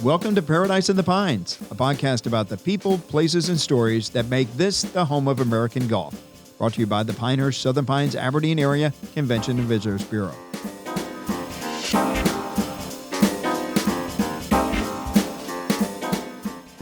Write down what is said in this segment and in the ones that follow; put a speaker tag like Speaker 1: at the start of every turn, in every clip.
Speaker 1: Welcome to Paradise in the Pines, a podcast about the people, places, and stories that make this the home of American golf. Brought to you by the Pinehurst, Southern Pines, Aberdeen Area Convention and Visitors Bureau.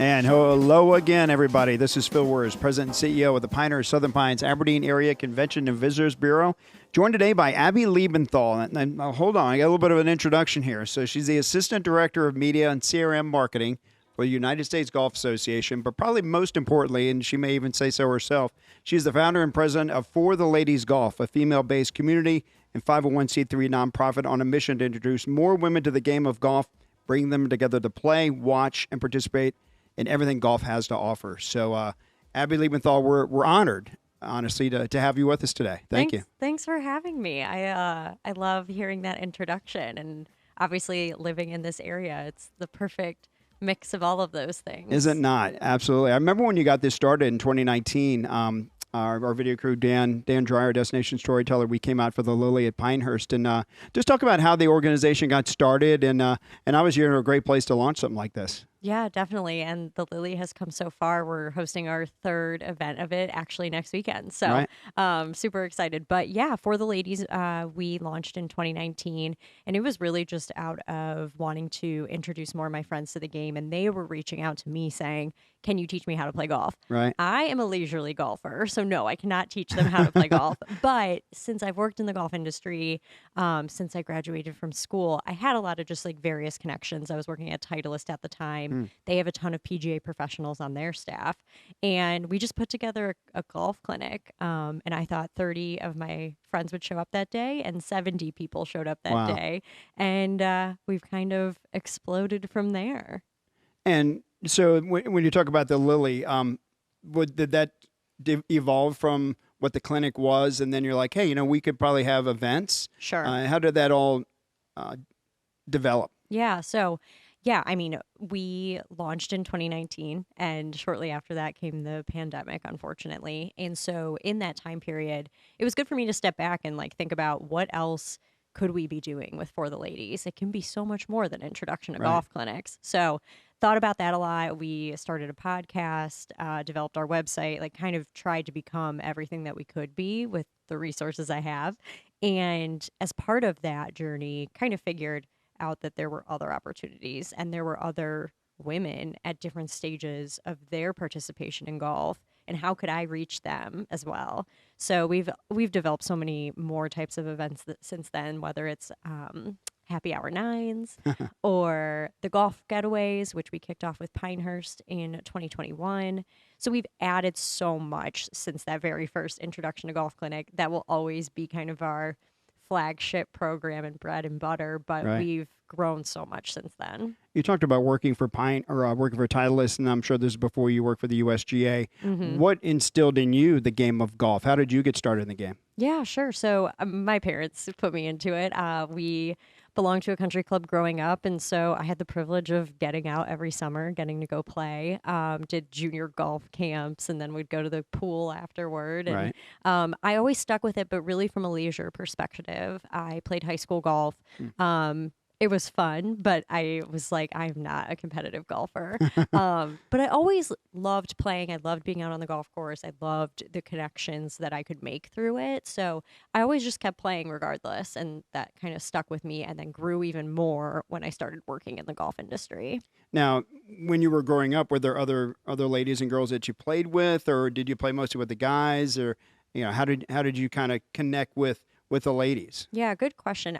Speaker 1: And hello again, everybody. This is Phil Wers, President and CEO of the Pinehurst, Southern Pines, Aberdeen Area Convention and Visitors Bureau. Joined today by Abby Liebenthal. And hold on, I got a little bit of an introduction here. So she's the Assistant Director of Media and CRM Marketing for the United States Golf Association, but probably most importantly, and she may even say so herself, she's the founder and president of Fore the Ladies Golf, a female-based community and 501c3 nonprofit on a mission to introduce more women to the game of golf, bring them together to play, watch, and participate in everything golf has to offer. So, Abby Liebenthal, we're honored, honestly, to have you with us today. Thank you.
Speaker 2: Thanks for having me. I love hearing that introduction, and obviously living in this area, it's the perfect mix of all of those things.
Speaker 1: Is it not? Absolutely. I remember when you got this started in 2019. Our video crew, Dan Dreyer, Destination Storyteller, we came out for the Lily at Pinehurst, and just talk about how the organization got started, and obviously you're in a great place to launch something like this.
Speaker 2: Yeah, definitely. And the Lily has come so far. We're hosting our third event of it actually next weekend. So super excited. But yeah, For the Ladies, we launched in 2019. And it was really just out of wanting to introduce more of my friends to the game. And they were reaching out to me saying, can you teach me how to play golf?
Speaker 1: Right.
Speaker 2: I am a leisurely golfer. So no, I cannot teach them how to play golf. But since I've worked in the golf industry, since I graduated from school, I had a lot of just like various connections. I was working at Titleist at the time. They have a ton of PGA professionals on their staff. And we just put together a golf clinic. And I thought 30 of my friends would show up that day, and 70 people showed up that day. And we've kind of exploded from there.
Speaker 1: And so when you talk about the Lily, did that evolve from what the clinic was? And then you're like, hey, we could probably have events.
Speaker 2: Sure.
Speaker 1: How did that all develop?
Speaker 2: Yeah. So, yeah, I mean, we launched in 2019, and shortly after that came the pandemic, unfortunately. And so in that time period, it was good for me to step back and like think about what else could we be doing with For the Ladies. It can be so much more than introduction to golf clinics. So thought about that a lot. We started a podcast, developed our website, like kind of tried to become everything that we could be with the resources I have. And as part of that journey, kind of figured out that there were other opportunities and there were other women at different stages of their participation in golf, and how could I reach them as well. So we've developed so many more types of events since then, whether it's happy hour nines or the golf getaways, which we kicked off with Pinehurst in 2021. So we've added so much since that very first introduction to golf clinic. That will always be kind of our flagship program and bread and butter, but we've grown so much since then. You talked about working for working for Titleist, and I'm sure this is before you worked for the USGA. What instilled in you the game of golf? How did you get started in the game? Yeah, sure. So my parents put me into it. We belonged to a country club growing up, and so I had the privilege of getting out every summer, getting to go play. Did junior golf camps, and then we'd go to the pool afterward. And I always stuck with it, but really from a leisure perspective. I played high school golf. It was fun, but I was like, I'm not a competitive golfer. But I always loved playing. I loved being out on the golf course. I loved the connections that I could make through it. So I always just kept playing regardless. And that kind of stuck with me and then grew even more when I started working in the golf industry. Now, when you were growing up, were there other ladies and girls that you played with, or did you play mostly with the guys, or how did you kind of connect with the ladies? Yeah, good question.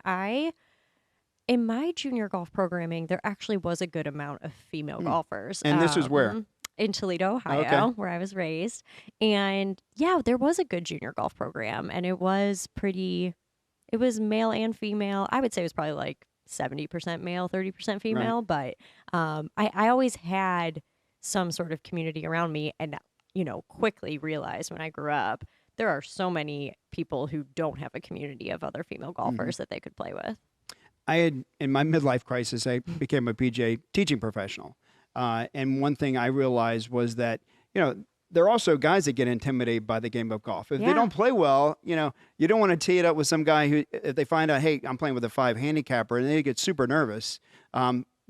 Speaker 2: In my junior golf programming, there actually was a good amount of female golfers.
Speaker 1: And this was where?
Speaker 2: In Toledo, Ohio, where I was raised. And yeah, there was a good junior golf program, and it was male and female. I would say it was probably like 70% male, 30% female. But I always had some sort of community around me, and quickly realized when I grew up, there are so many people who don't have a community of other female golfers that they could play with. I had, in my midlife crisis, I became a PGA teaching professional. And one thing I realized was that, there are also guys that get intimidated by the game of golf. If they don't play well, you don't want to tee it up with some guy who, if they find out, hey, I'm playing with a 5 handicapper, and they get super nervous.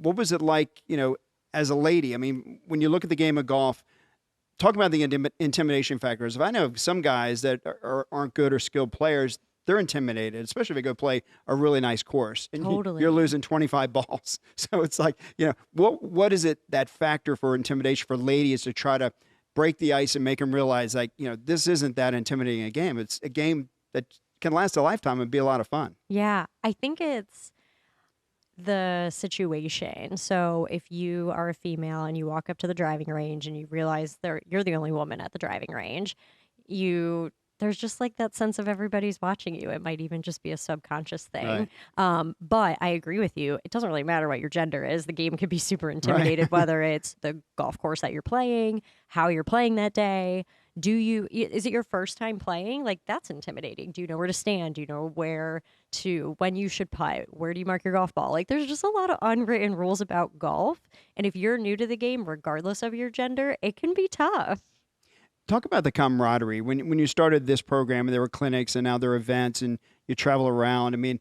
Speaker 1: what was it like, as a lady? I mean, when you look at the game of golf, talk about the intimidation factors. If I know some guys that aren't good or skilled players, they're intimidated, especially if they go play a really nice course and
Speaker 2: Totally.
Speaker 1: you're losing 25 balls. So it's like, what is it, that factor for intimidation for ladies to try to break the ice and make them realize, like, this isn't that intimidating a game. It's a game that can last a lifetime and be a lot of fun.
Speaker 2: Yeah, I think it's the situation. So if you are a female and you walk up to the driving range and you realize you're the only woman at the driving range, there's just like that sense of everybody's watching you. It might even just be a subconscious thing.
Speaker 1: Right.
Speaker 2: But I agree with you. It doesn't really matter what your gender is. The game can be super intimidated, whether it's the golf course that you're playing, how you're playing that day. Is it your first time playing? Like, that's intimidating. Do you know where to stand? Do you know when you should putt? Where do you mark your golf ball? Like, there's just a lot of unwritten rules about golf. And if you're new to the game, regardless of your gender, it can be tough.
Speaker 1: Talk about the camaraderie. When you started this program, and there were clinics and now there are events and you travel around. I mean,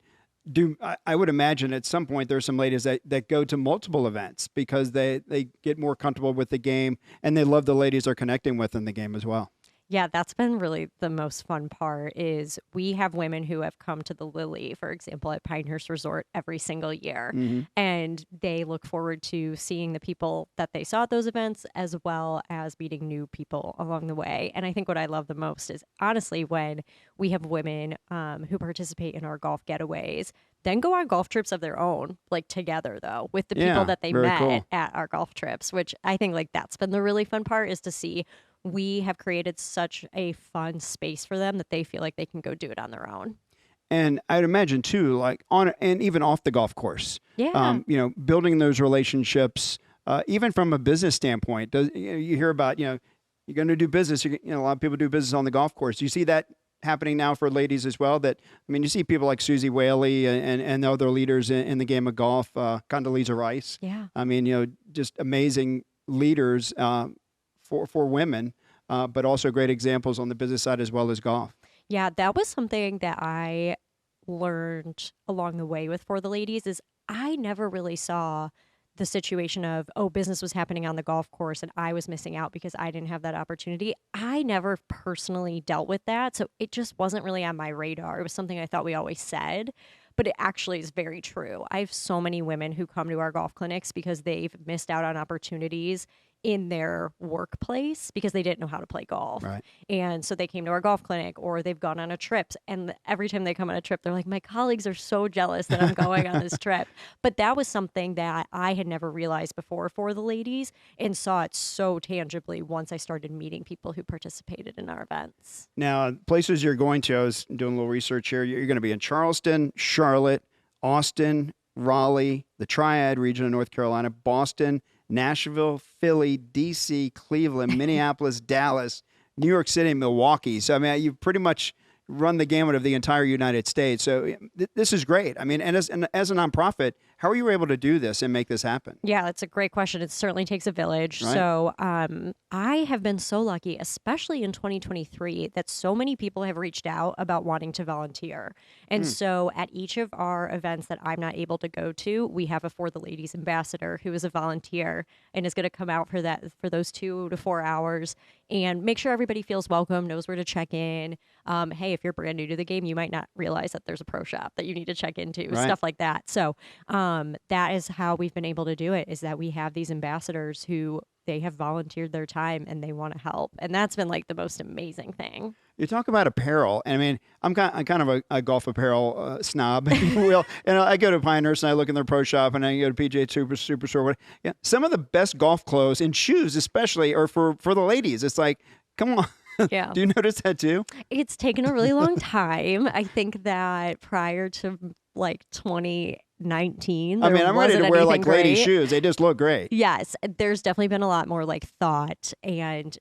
Speaker 1: I would imagine at some point there's some ladies that go to multiple events because they get more comfortable with the game and they love the ladies they're connecting with in the game as well.
Speaker 2: Yeah, that's been really the most fun part is we have women who have come to the Lily, for example, at Pinehurst Resort every single year.
Speaker 1: Mm-hmm.
Speaker 2: And they look forward to seeing the people that they saw at those events as well as meeting new people along the way. And I think what I love the most is honestly when we have women who participate in our golf getaways, then go on golf trips of their own, like together though, with the people that they met
Speaker 1: cool.
Speaker 2: at our golf trips, which I think like that's been the really fun part is to see we have created such a fun space for them that they feel like they can go do it on their own.
Speaker 1: And I'd imagine too, like on and even off the golf course, building those relationships, even from a business standpoint. You hear about, you're going to do business. A lot of people do business on the golf course. You see that happening now for ladies as well. You see people like Susie Whaley and other leaders in the game of golf, Condoleezza Rice.
Speaker 2: Yeah.
Speaker 1: Just amazing leaders for women, but also great examples on the business side as well as golf.
Speaker 2: Yeah, that was something that I learned along the way with For the Ladies is I never really saw the situation of, business was happening on the golf course and I was missing out because I didn't have that opportunity. I never personally dealt with that. So it just wasn't really on my radar. It was something I thought we always said, but it actually is very true. I have so many women who come to our golf clinics because they've missed out on opportunities in their workplace because they didn't know how to play golf.
Speaker 1: Right.
Speaker 2: And so they came to our golf clinic or they've gone on a trip. And every time they come on a trip, they're like, my colleagues are so jealous that I'm going on this trip. But that was something that I had never realized before For the Ladies and saw it so tangibly once I started meeting people who participated in our events.
Speaker 1: Now, places you're going to, I was doing a little research here. You're going to be in Charleston, Charlotte, Austin, Raleigh, the Triad region of North Carolina, Boston, Nashville, Philly, D.C., Cleveland, Minneapolis, Dallas, New York City, Milwaukee. So, you've pretty much run the gamut of the entire United States. So this is great. And as a nonprofit, how are you able to do this and make this happen?
Speaker 2: Yeah, that's a great question. It certainly takes a village.
Speaker 1: Right.
Speaker 2: So I have been so lucky, especially in 2023, that so many people have reached out about wanting to volunteer. And so at each of our events that I'm not able to go to, we have a For the Ladies ambassador who is a volunteer and is going to come out for those 2 to 4 hours and make sure everybody feels welcome, knows where to check in. Hey, if you're brand new to the game, you might not realize that there's a pro shop that you need to check into,
Speaker 1: Right.
Speaker 2: stuff like that. So that is how we've been able to do it, is that we have these ambassadors who they have volunteered their time and they want to help. And that's been like the most amazing thing.
Speaker 1: You talk about apparel. I'm kind of a golf apparel snob, if you will. And I go to Pinehurst and I look in their pro shop and I go to PGA Superstore. Yeah, some of the best golf clothes and shoes, especially, are for the ladies. It's like, come on.
Speaker 2: Yeah.
Speaker 1: Do you notice that too?
Speaker 2: It's taken a really long time. I think that prior to like 2019,
Speaker 1: I'm ready to wear like lady
Speaker 2: great.
Speaker 1: shoes. They just look great.
Speaker 2: Yes, there's definitely been a lot more like thought and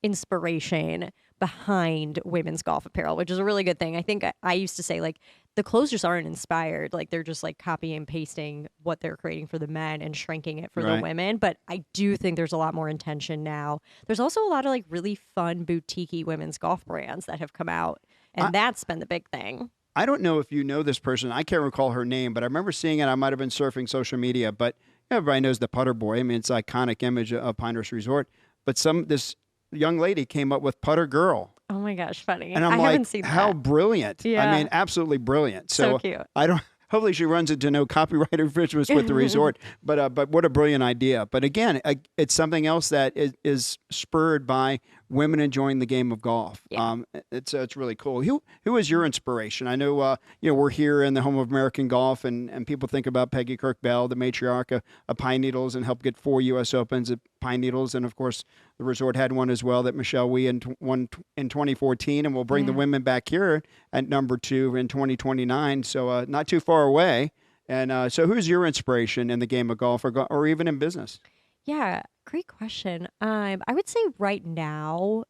Speaker 2: inspiration behind women's golf apparel, which is a really good thing. I think I used to say like the clothes just aren't inspired. Like they're just like copy and pasting what they're creating for the men and shrinking it for
Speaker 1: Right.
Speaker 2: the women. But I do think there's a lot more intention now. There's also a lot of like really fun boutique-y women's golf brands that have come out. And that's been the big thing.
Speaker 1: I don't know if you know this person. I can't recall her name, but I remember seeing it. I might have been surfing social media, but everybody knows the Putter Boy. I mean, it's an iconic image of Pinehurst Resort. But this young lady came up with Putter Girl.
Speaker 2: Oh my gosh, funny.
Speaker 1: And I'm
Speaker 2: I
Speaker 1: like,
Speaker 2: haven't seen
Speaker 1: how
Speaker 2: that.
Speaker 1: brilliant. I
Speaker 2: Yeah.
Speaker 1: mean, absolutely brilliant.
Speaker 2: So cute.
Speaker 1: I don't, hopefully she runs into no copyright infringements with the resort, but what a brilliant idea. But again, it's something else that is spurred by women enjoying the game of golf.
Speaker 2: Yeah.
Speaker 1: It's really cool. Who is your inspiration? I know, we're here in the home of American golf, and people think about Peggy Kirk Bell, the matriarch of Pine Needles, and helped get 4 U.S. Opens at Pine Needles. And of course, the resort had one as well that Michelle Wee won in 2014, and we'll bring the women back here at number 2 in 2029. So not too far away. And so who's your inspiration in the game of golf or even in business?
Speaker 2: Yeah, great question. I would say right now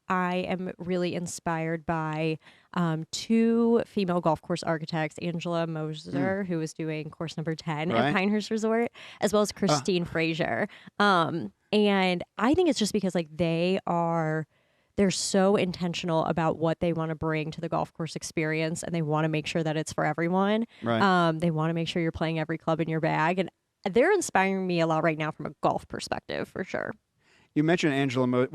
Speaker 2: I am really inspired by 2 female golf course architects, Angela Moser, who is doing course number 10 at Pinehurst Resort, as well as Christine Frazier. And I think it's just because like they're so intentional about what they want to bring to the golf course experience, and they want to make sure that it's for everyone.
Speaker 1: Right.
Speaker 2: They want to make sure you're playing every club in your bag, and they're inspiring me a lot right now from a golf perspective, for sure.
Speaker 1: You mentioned Angela.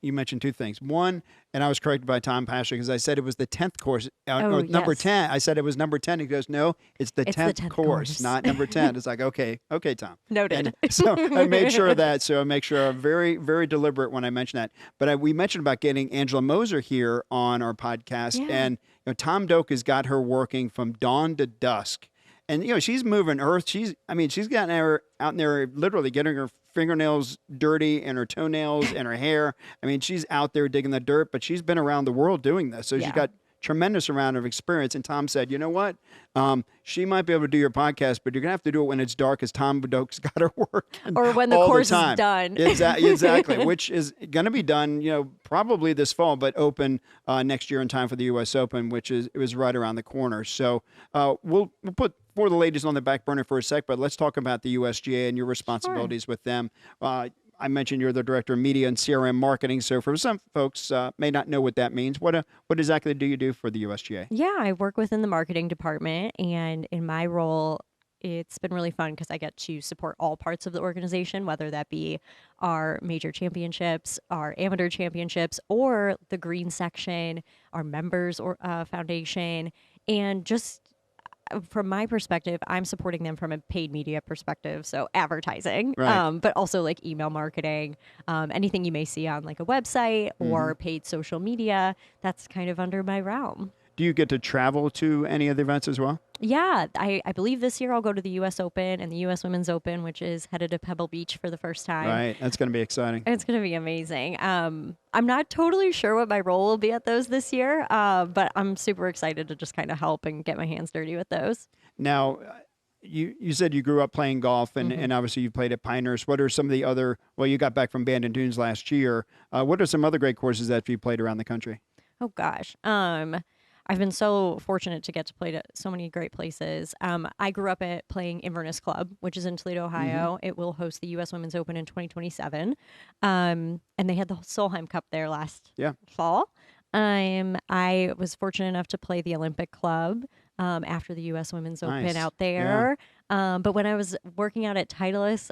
Speaker 1: You mentioned 2 things. One, and I was corrected by Tom Pasha because I said it was the 10th course. Number 10. I said it was number 10. He goes, no, it's the 10th course, not number 10. It's like, okay, Tom.
Speaker 2: Noted.
Speaker 1: And so I made sure of that. So I make sure I'm very, very deliberate when I mention that. But we mentioned about getting Angela Moser here on our podcast.
Speaker 2: Yeah.
Speaker 1: And Tom Doak has got her working from dawn to dusk. And, she's moving earth. She's gotten her out in there literally getting her fingernails dirty and her toenails and her hair. I mean, she's out there digging the dirt, but she's been around the world doing this. So she's got tremendous amount of experience. And Tom said, you know what? She might be able to do your podcast, but you're going to have to do it when it's dark because Tom Doak's got her working
Speaker 2: Or when the course is done.
Speaker 1: Exactly, which is going to be done, probably this fall, but open next year in time for the U.S. Open, it was right around the corner. So we'll put Fore the Ladies on the back burner for a sec, but let's talk about the USGA and your responsibilities with them. I mentioned you're the director of media and CRM marketing. So for some folks may not know what that means. What exactly do you do for the USGA?
Speaker 2: Yeah, I work within the marketing department, and in my role, it's been really fun because I get to support all parts of the organization, whether that be our major championships, our amateur championships, or the green section, our members or foundation, and just from my perspective, I'm supporting them from a paid media perspective, so advertising, but also like email marketing, anything you may see on like a website or paid social media, that's kind of under my realm.
Speaker 1: Do you get to travel to any of the events as well?
Speaker 2: Yeah, I believe this year I'll go to the U.S. Open and the U.S. Women's Open, which is headed to Pebble Beach for the first time.
Speaker 1: Right, that's going to be exciting.
Speaker 2: It's going to be amazing. I'm not totally sure what my role will be at those this year, but I'm super excited to just kind of help and get my hands dirty with those.
Speaker 1: Now, you said you grew up playing golf, and obviously you played at Pinehurst. What are some of the other, you got back from Bandon Dunes last year. What are some other great courses that you played around the country?
Speaker 2: Oh, gosh. I've been so fortunate to get to play at so many great places. I grew up at playing Inverness Club, which is in Toledo, Ohio. It will host the U.S. Women's Open in 2027. And they had the Solheim Cup there last fall. I was fortunate enough to play the Olympic Club after the U.S. Women's Open out there. But when I was working out at Titleist,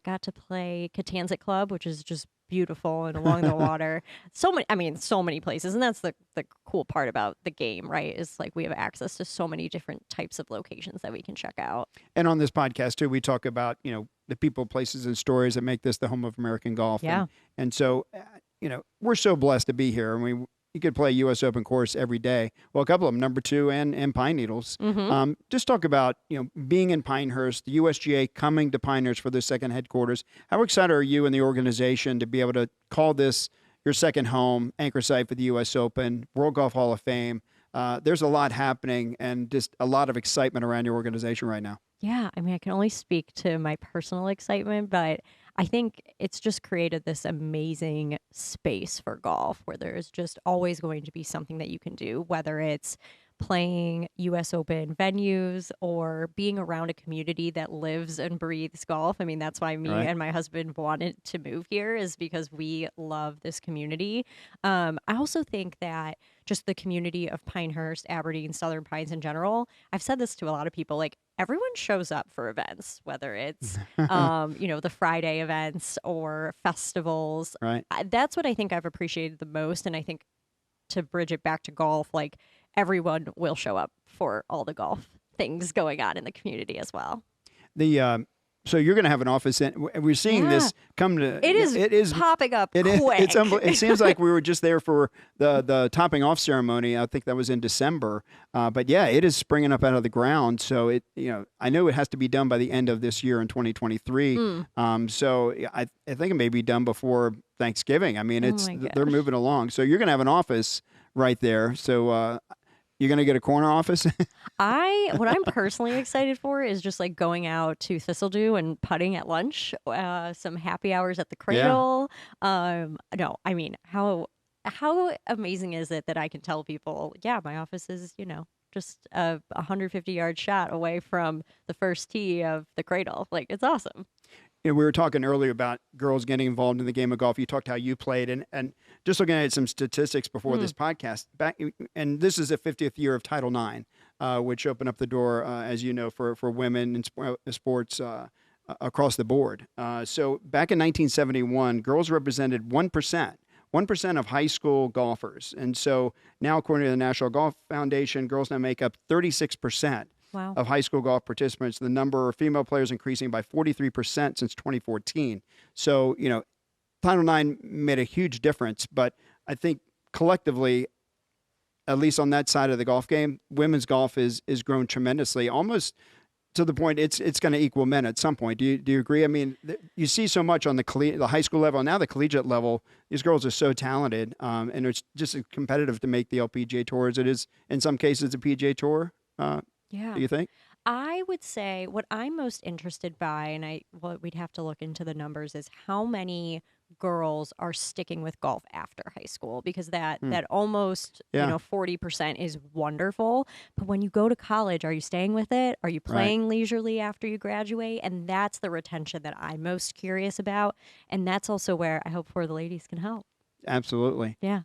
Speaker 2: got to play Catanzit Club, which is just beautiful and along the water. So many places. And that's the cool part about the game, right? Is like we have access to so many different types of locations that we can check out.
Speaker 1: And on this podcast too, we talk about, the people, places, and stories that make this the home of American golf.
Speaker 2: Yeah.
Speaker 1: And so, we're so blessed to be here. I mean, you could play a U.S. Open course every day. Well, a couple of them, number 2 and Pine Needles. Just talk about, being in Pinehurst, the USGA coming to Pinehurst for their second headquarters. How excited are you and the organization to be able to call this your second home, anchor site for the U.S. Open, World Golf Hall of Fame? There's a lot happening and just a lot of excitement around your organization right now.
Speaker 2: Yeah, I can only speak to my personal excitement, but I think it's just created this amazing space for golf where there's just always going to be something that you can do, whether it's playing U.S. Open venues or being around a community that lives and breathes golf. I mean, that's why me and my husband wanted to move here, is because we love this community. I also think that just the community of Pinehurst, Aberdeen, Southern Pines in general. I've said this to a lot of people, like everyone shows up for events, whether it's, the Friday events or festivals.
Speaker 1: Right.
Speaker 2: That's what I think I've appreciated the most. And I think to bridge it back to golf, like everyone will show up for all the golf things going on in the community as well.
Speaker 1: The so you're going to have an office in. We're seeing this come to.
Speaker 2: It is popping up quick.
Speaker 1: It seems like we were just there for the topping off ceremony. I think that was in December. But yeah, it is springing up out of the ground. So I know it has to be done by the end of this year in 2023. So I think it may be done before Thanksgiving. I mean, they're moving along. So you're going to have an office right there. So. You're going to get a corner office?
Speaker 2: What I'm personally excited for is just like going out to Thistledew and putting at lunch, some happy hours at the Cradle. No, I mean, how amazing is it that I can tell people, yeah, my office is, just a 150-yard shot away from the first tee of the Cradle. Like, it's awesome.
Speaker 1: We were talking earlier about girls getting involved in the game of golf. You talked how you played, and just looking at some statistics before this podcast. And this is the 50th year of Title IX, which opened up the door, as you know, for women in sports across the board. So back in 1971, girls represented 1% of high school golfers, and so now, according to the National Golf Foundation, girls now make up 36%.
Speaker 2: Wow.
Speaker 1: Of high school golf participants. The number of female players increasing by 43% since 2014. So, Title IX made a huge difference, but I think collectively, at least on that side of the golf game, women's golf is grown tremendously, almost to the point it's going to equal men at some point. Do you agree? I mean, you see so much on the high school level, now the collegiate level. These girls are so talented, and it's just as competitive to make the LPGA Tour as it is in some cases the PGA Tour.
Speaker 2: Yeah.
Speaker 1: Do you think?
Speaker 2: I would say what I'm most interested by, and we'd have to look into the numbers, is how many girls are sticking with golf after high school, because that almost 40% is wonderful. But when you go to college, are you staying with it? Are you playing leisurely after you graduate? And that's the retention that I'm most curious about, and that's also where I hope Fore the Ladies can help.
Speaker 1: Absolutely.
Speaker 2: Yeah.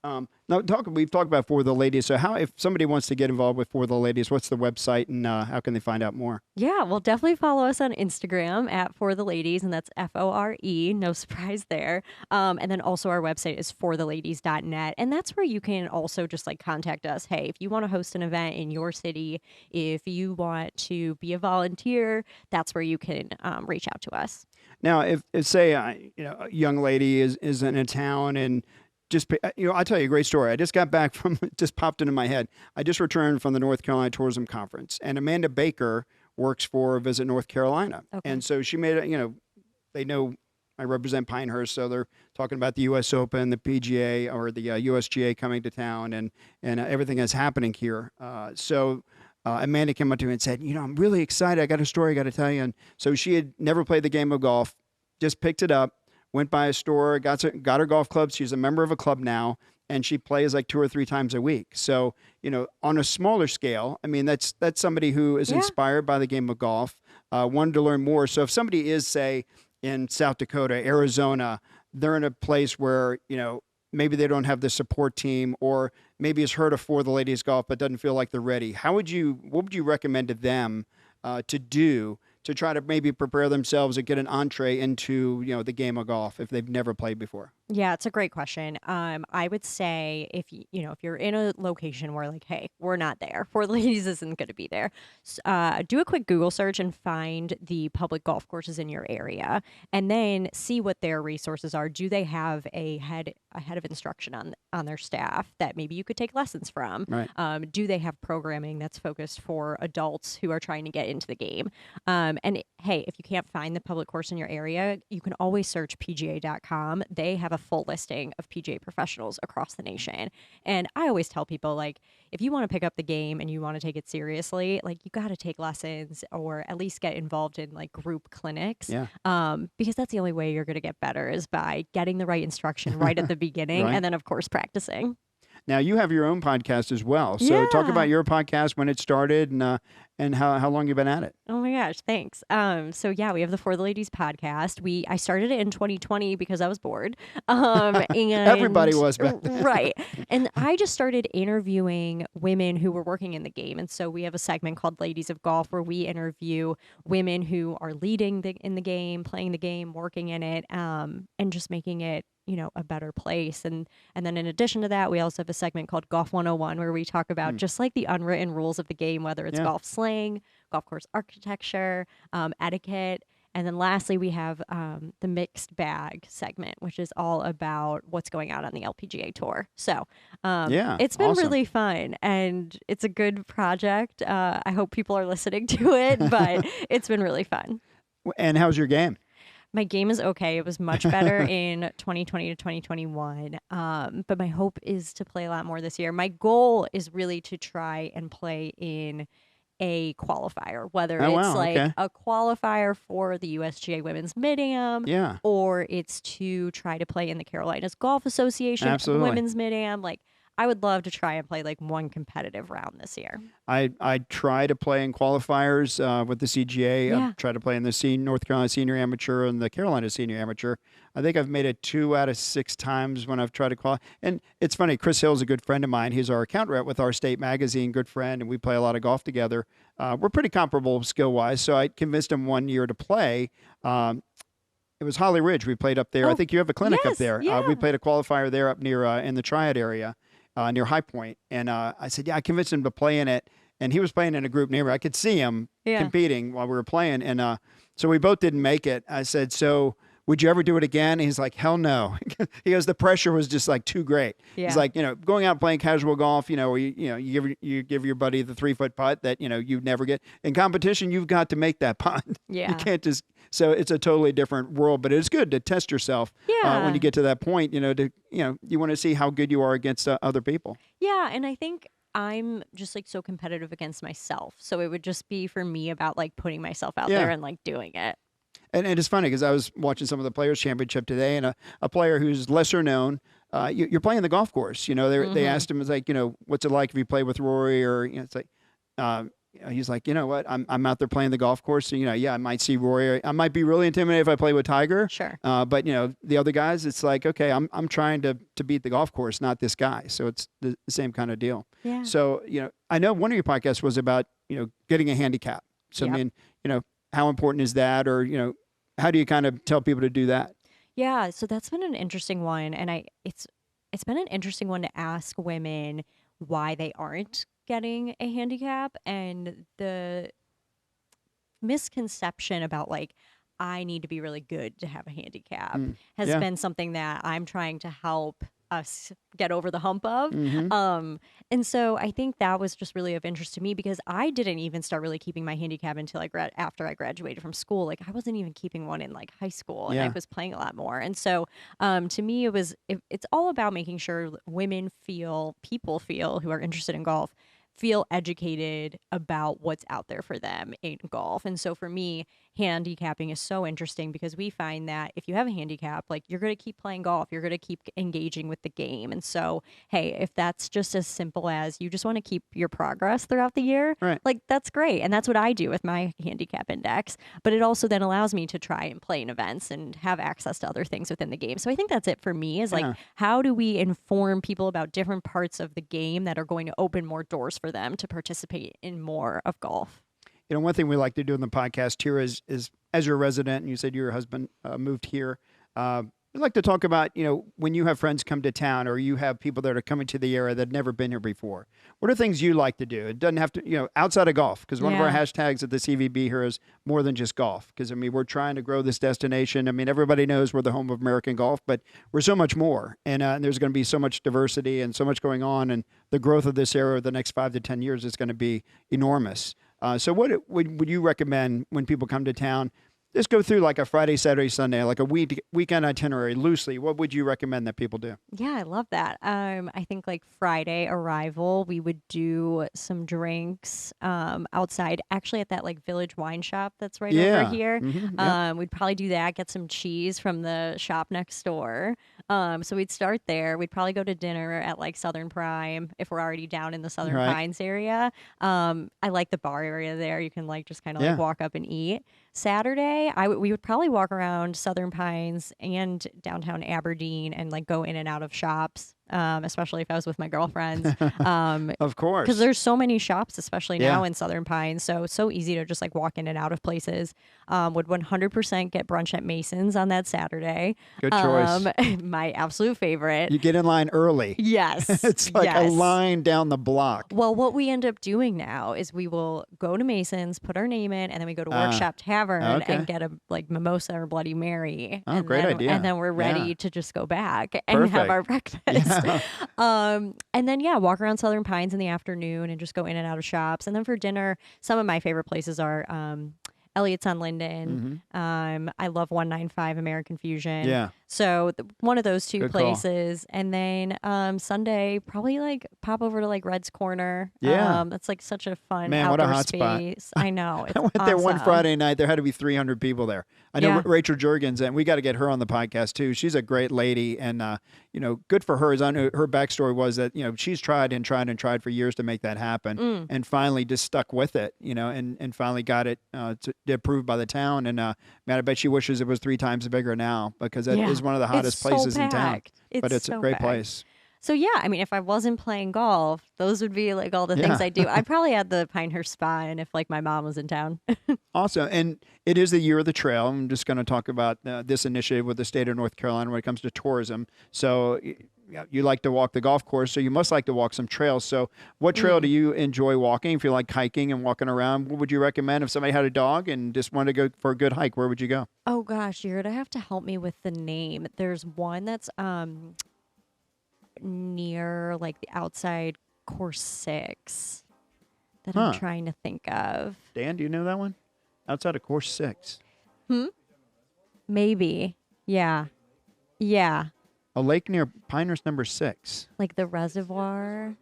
Speaker 1: We've talked about Fore the Ladies. So if somebody wants to get involved with Fore the Ladies, what's the website and how can they find out more?
Speaker 2: Yeah, well, definitely follow us on Instagram at Fore the Ladies, and that's FORE. No surprise there. And then also our website is foretheladies.net, and that's where you can also just like contact us. Hey, if you want to host an event in your city, if you want to be a volunteer, that's where you can reach out to us.
Speaker 1: Now, if say a young lady is in a town and I'll tell you a great story. I just got back just popped into my head. I just returned from the North Carolina Tourism Conference, and Amanda Baker works for Visit North Carolina. Okay. And so she made they know I represent Pinehurst, so they're talking about the U.S. Open, the PGA, or the USGA coming to town, and everything that's happening here. So Amanda came up to me and said, I'm really excited. I got a story I got to tell you. And so she had never played the game of golf, just picked it up, went by a store, got her golf clubs. She's a member of a club now, and she plays like 2 or 3 times a week. So, on a smaller scale, I mean, that's somebody who is inspired by the game of golf, wanted to learn more. So if somebody is, say, in South Dakota, Arizona, they're in a place where, maybe they don't have the support team, or maybe has heard of Fore the Ladies Golf but doesn't feel like they're ready. What would you recommend to them to do to try to maybe prepare themselves and get an entree into, the game of golf if they've never played before?
Speaker 2: Yeah, it's a great question. I would say if you're in a location where like, hey, we're not there, Fore the Ladies isn't going to be there, do a quick Google search and find the public golf courses in your area, and then see what their resources are. Do they have a head of instruction on their staff that maybe you could take lessons from?
Speaker 1: Right.
Speaker 2: Do they have programming that's focused for adults who are trying to get into the game? And hey, if you can't find the public course in your area, you can always search PGA.com. They have a full listing of PGA professionals across the nation. And I always tell people, like, if you want to pick up the game and you want to take it seriously, like, you got to take lessons or at least get involved in like group clinics.
Speaker 1: Yeah.
Speaker 2: Because that's the only way you're going to get better, is by getting the right instruction right at the beginning,
Speaker 1: Right.
Speaker 2: and then of course practicing.
Speaker 1: Now you have your own podcast as well. So talk
Speaker 2: Yeah.
Speaker 1: about your podcast, when it started, and how long you've been at it.
Speaker 2: Oh my gosh, thanks. So yeah, we have the For the Ladies podcast. I started it in 2020 because I was bored. And
Speaker 1: Everybody was back then.
Speaker 2: right. And I just started interviewing women who were working in the game. And so we have a segment called Ladies of Golf where we interview women who are leading in the game, playing the game, working in it, and just making it, a better place. And then in addition to that, we also have a segment called Golf 101 where we talk about just like the unwritten rules of the game, whether it's golf slang, golf course architecture, etiquette. And then lastly, we have the mixed bag segment, which is all about what's going on the LPGA tour. So it's been
Speaker 1: awesome.
Speaker 2: really fun, and it's a good project. I hope people are listening to it, but it's been really fun.
Speaker 1: And how's your game?
Speaker 2: My game is okay. It was much better in 2020 to 2021. But my hope is to play a lot more this year. My goal is really to try and play in a qualifier, whether it's a qualifier for the USGA Women's Mid-Am, or it's to try to play in the Carolinas Golf Association Women's Mid-Am. Like, I would love to try and play like one competitive round this year.
Speaker 1: I try to play in qualifiers with the CGA. I try to play in the North Carolina Senior Amateur and the Carolina Senior Amateur. I think I've made it 2 out of 6 times when I've tried to qualify. And it's funny, Chris Hill's a good friend of mine. He's our account rep with our state magazine, good friend, and we play a lot of golf together. We're pretty comparable skill-wise, so I convinced him one year to play. It was Holly Ridge. We played up there. I think you have a clinic up there. We played a qualifier there up near in the Triad area. Near High Point. And I said, I convinced him to play in it. And he was playing in a group neighbor. I could see him competing while we were playing. And so we both didn't make it. I said, so would you ever do it again? And he's like, hell no. He goes, the pressure was just like too great. Yeah. He's like, going out and playing casual golf, where you give your buddy the 3-foot putt that, you'd never get. In competition, you've got to make that putt. Yeah. You can't just. So it's a totally different world, but it's good to test yourself when you get to that point, you want to see how good you are against other people.
Speaker 2: Yeah. And I think I'm just like so competitive against myself. So it would just be for me about like putting myself out there and like doing it.
Speaker 1: And it's funny because I was watching some of the Players Championship today, and a player who's lesser known, you're playing the golf course. They asked him, it's like, what's it like if you play with Rory, or it's like, he's like, you know what, I'm out there playing the golf course. So, I might see Rory. I might be really intimidated if I play with Tiger.
Speaker 2: Sure.
Speaker 1: But the other guys, it's like, okay, I'm trying to beat the golf course, not this guy. So it's the same kind of deal. Yeah. So I know one of your podcasts was about getting a handicap. So I mean, how important is that, or how do you kind of tell people to do that?
Speaker 2: Yeah, so that's been an interesting one, and it's been an interesting one to ask women why they aren't getting a handicap, and the misconception about like I need to be really good to have a handicap has been something that I'm trying to help us get over the hump of. And so I think that was just really of interest to me because I didn't even start really keeping my handicap until after I graduated from school. Like I wasn't even keeping one in like high school, and I was playing a lot more. And so to me, it's all about making sure people feel who are interested in golf feel educated about what's out there for them in golf. And so for me, handicapping is so interesting because we find that if you have a handicap, like you're going to keep playing golf, you're going to keep engaging with the game. And so, hey, if that's just as simple as you just want to keep your progress throughout the year, like that's great. And that's what I do with my handicap index. But it also then allows me to try and play in events and have access to other things within the game. So I think that's it for me is like, how do we inform people about different parts of the game that are going to open more doors for them to participate in more of golf?
Speaker 1: One thing we like to do in the podcast here is as you're a resident, and you said your husband moved here, we'd like to talk about, when you have friends come to town or you have people that are coming to the area that have never been here before. What are things you like to do? It doesn't have to, outside of golf, because one of our hashtags at the CVB here is more than just golf. Because, we're trying to grow this destination. Everybody knows we're the home of American golf, but we're so much more. And there's going to be so much diversity and so much going on. And the growth of this area the next 5 to 10 years is going to be enormous. So what would you recommend when people come to town? Just go through like a Friday, Saturday, Sunday, like a weekend itinerary loosely. What would you recommend that people do?
Speaker 2: Yeah, I love that. I think like Friday arrival, we would do some drinks outside, actually at that like Village Wine Shop that's right over here. We'd probably do that, get some cheese from the shop next door. So we'd start there. We'd probably go to dinner at like Southern Prime if we're already down in the Southern
Speaker 1: Right.
Speaker 2: Pines area. I like the bar area there. You can like just kind of
Speaker 1: Yeah.
Speaker 2: like walk up and eat. Saturday, we would probably walk around Southern Pines and downtown Aberdeen and like go in and out of shops, especially if I was with my girlfriends.
Speaker 1: Of course.
Speaker 2: Because there's so many shops, especially
Speaker 1: Yeah.
Speaker 2: now in Southern Pines. So it's so easy to just like walk in and out of places. Would 100% get brunch at Mason's on that Saturday.
Speaker 1: Good choice.
Speaker 2: My absolute favorite.
Speaker 1: You get in line early.
Speaker 2: Yes.
Speaker 1: It's like a
Speaker 2: yes.
Speaker 1: line down the block.
Speaker 2: Well, what we end up doing now is we will go to Mason's, put our name in, and then we go to Workshop Tavern
Speaker 1: okay.
Speaker 2: and get a like mimosa or Bloody Mary.
Speaker 1: Oh,
Speaker 2: and
Speaker 1: great
Speaker 2: then,
Speaker 1: idea.
Speaker 2: And then we're ready
Speaker 1: Yeah.
Speaker 2: to just go back and have our breakfast.
Speaker 1: Yeah.
Speaker 2: And then walk around Southern Pines in the afternoon and just go in and out of shops. And then for dinner, some of my favorite places are Elliott's on Linden. I love 195 American Fusion.
Speaker 1: Yeah.
Speaker 2: So one of those two
Speaker 1: Good call.
Speaker 2: places. And then Sunday, probably like pop over to like Red's Corner.
Speaker 1: Yeah.
Speaker 2: That's like such a fun
Speaker 1: Man, what a
Speaker 2: outdoor
Speaker 1: hot spot.
Speaker 2: space. I know. It's
Speaker 1: I went there one
Speaker 2: awesome.
Speaker 1: Friday night. There had to be 300 people there. I know
Speaker 2: Yeah.
Speaker 1: Rachel Jurgens, and we got to get her on the podcast too. She's a great lady, and good for her. I know her backstory was that she's tried and tried and tried for years to make that happen, and finally just stuck with it. And finally got it approved by the town. And man, I bet she wishes it was 3 times bigger now, because it is one of the hottest
Speaker 2: It's so
Speaker 1: places in town.
Speaker 2: packed.
Speaker 1: But it's
Speaker 2: so
Speaker 1: a great
Speaker 2: packed.
Speaker 1: place.
Speaker 2: So yeah, I mean, if I wasn't playing golf, those would be like all the things
Speaker 1: Yeah.
Speaker 2: I do. I'd probably add the Pinehurst Spa, and if like my mom was in town.
Speaker 1: Also, and it is the year of the trail. I'm just going to talk about this initiative with the state of North Carolina when it comes to tourism. So you like to walk the golf course, so you must like to walk some trails. So what trail do you enjoy walking? If you like hiking and walking around, what would you recommend? If somebody had a dog and just wanted to go for a good hike, where would you go?
Speaker 2: Oh gosh, you're gonna have to help me with the name. There's one that's near like the outside course 6 that I'm trying to think of.
Speaker 1: Dan, do you know that one? Outside of course 6.
Speaker 2: Maybe. Yeah. Yeah.
Speaker 1: A lake near Pinehurst number 6.
Speaker 2: Like the reservoir.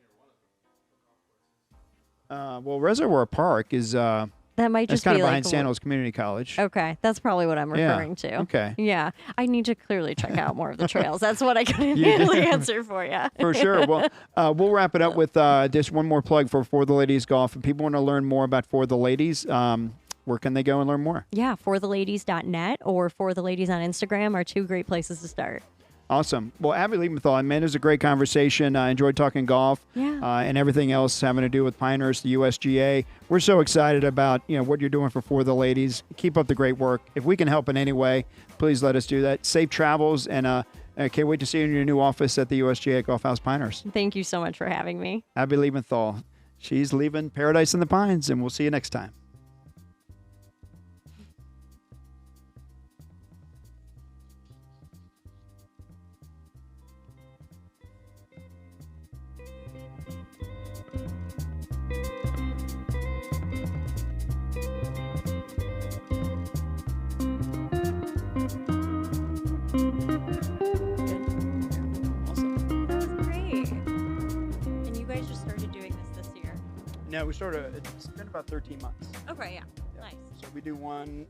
Speaker 1: Well, Reservoir Park is
Speaker 2: That might
Speaker 1: that's
Speaker 2: just
Speaker 1: kind
Speaker 2: be
Speaker 1: of
Speaker 2: like
Speaker 1: behind Sandals Community College.
Speaker 2: Okay, that's probably what I'm
Speaker 1: Yeah,
Speaker 2: referring to.
Speaker 1: okay.
Speaker 2: Yeah, I need to clearly check out more of the trails. That's what I can immediately answer for you.
Speaker 1: For sure. Well, we'll wrap it up with just one more plug for the Ladies Golf. If people want to learn more about For the Ladies, where can they go and learn more?
Speaker 2: Yeah, fortheladies.net or For the Ladies on Instagram are 2 great places to start.
Speaker 1: Awesome. Well, Abby Liebenthal, man, it was a great conversation. I enjoyed talking golf and everything else having to do with Pinehurst, the USGA. We're so excited about what you're doing for the Ladies. Keep up the great work. If we can help in any way, please let us do that. Safe travels, and I can't wait to see you in your new office at the USGA Golf House Pinehurst.
Speaker 2: Thank you so much for having me.
Speaker 1: Abby Liebenthal. She's leaving Paradise in the Pines, and we'll see you next time.
Speaker 2: That was great. And you guys just started doing this year?
Speaker 1: No, it's been about 13 months.
Speaker 2: Okay, yeah. Nice.
Speaker 1: So we do one